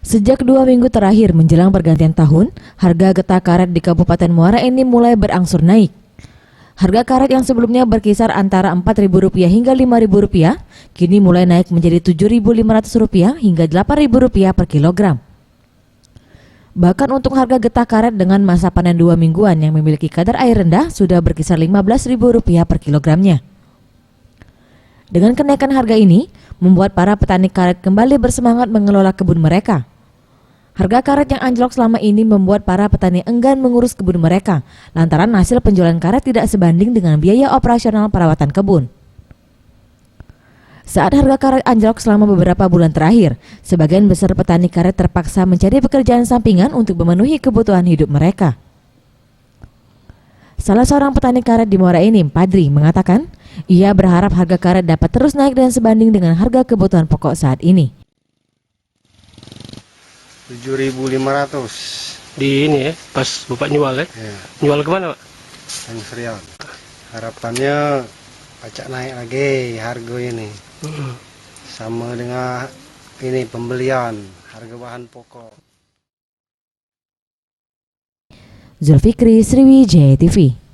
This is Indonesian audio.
Sejak 2 minggu terakhir menjelang pergantian tahun, harga getah karet di Kabupaten Muara Enim mulai berangsur naik. Harga karet yang sebelumnya berkisar antara Rp4.000 hingga Rp5.000, kini mulai naik menjadi Rp7.500 hingga Rp8.000 per kilogram. Bahkan untuk harga getah karet dengan masa panen 2 mingguan yang memiliki kadar air rendah sudah berkisar Rp15.000 per kilogramnya. Dengan kenaikan harga ini, membuat para petani karet kembali bersemangat mengelola kebun mereka. Harga karet yang anjlok selama ini membuat para petani enggan mengurus kebun mereka, lantaran hasil penjualan karet tidak sebanding dengan biaya operasional perawatan kebun. Saat harga karet anjlok selama beberapa bulan terakhir, sebagian besar petani karet terpaksa mencari pekerjaan sampingan untuk memenuhi kebutuhan hidup mereka. Salah seorang petani karet di Muara Enim, Padri, mengatakan ia berharap harga karet dapat terus naik dan sebanding dengan harga kebutuhan pokok saat ini. 7.500 di ini ya, pas Bapak nyual ya? ya, Nyual kemana Pak? yang serial. Harapannya pajak naik lagi harga ini. Sama dengan ini pembelian harga bahan pokok. Zulfikri, Sriwijaya TV.